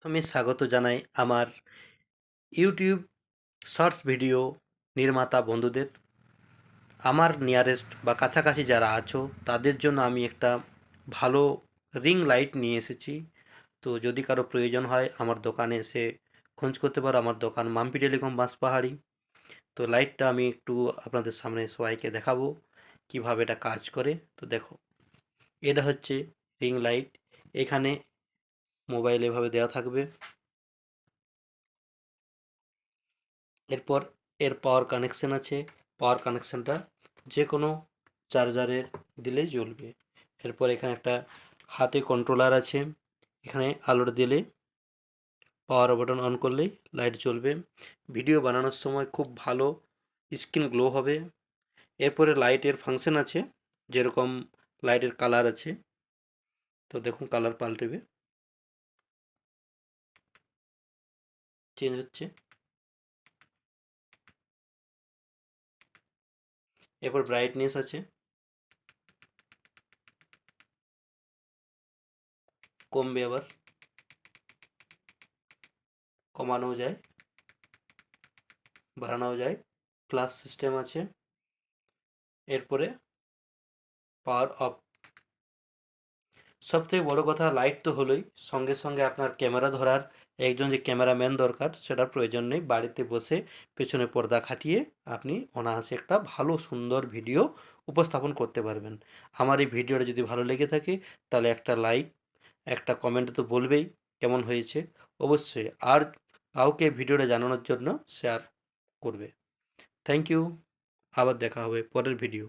আমি স্বাগত জানাই আমার ইউটিউব শর্টস ভিডিও নির্মাতা বন্ধুদের। আমার নিয়ারেস্ট বা কাছাকাছি যারা আছো তাদের জন্য আমি একটা ভালো রিং লাইট নিয়ে এসেছি। তো যদি কারো প্রয়োজন হয় আমার দোকানে এসে খোঁজ করতে পারো। আমার দোকান মাম্পি টেলিকম বাঁশপাহাড়ি। তো লাইটটা আমি একটু আপনাদের সামনে সবাইকে দেখাবো কিভাবে এটা কাজ করে। তো দেখো, এটা হচ্ছে রিং লাইট। এখানে মোবাইল এভাবে দেওয়া থাকবে। এরপর এর পাওয়ার কানেকশন আছে। পাওয়ার কানেকশনটা যে কোনো চার্জারের দিলেই জ্বলবে। এরপর এখানে একটা হাতে কন্ট্রোলার আছে। এখানে আলোটা দিলে পাওয়ার বাটন অন করলেই লাইট জ্বলবে। ভিডিও বানানোর সময় খুব ভালো স্ক্রিন গ্লো হবে। এরপরে লাইটের ফাংশন আছে, যেরকম লাইটের কালার আছে। তো দেখুন কালার পাল্টেবে, চেঞ্জ হচ্ছে। এরপর ব্রাইটনেস আছে, কমবে আবার কমানো যায়, বাড়ানো যায়। প্লাস সিস্টেম আছে। এরপরে পাওয়ার অফ। সবথেকে বড় কথা, লাইট তো হলোই, সঙ্গে সঙ্গে আপনার ক্যামেরা ধরার একজন যে ক্যামেরাম্যান দরকার, সেটার প্রয়োজন নেই। বাড়িতে বসে পেছনে পর্দা খাটিয়ে আপনি অনায়াসে একটা ভালো সুন্দর ভিডিও উপস্থাপন করতে পারবেন। আমার এই ভিডিওটা যদি ভালো লেগে থাকে তাহলে একটা লাইক, একটা কমেন্ট তো বলবেই কেমন হয়েছে। অবশ্যই আর কাউকে ভিডিওটা জানানোর জন্য শেয়ার করবে। Thank you. আবার দেখা হবে পরের ভিডিও।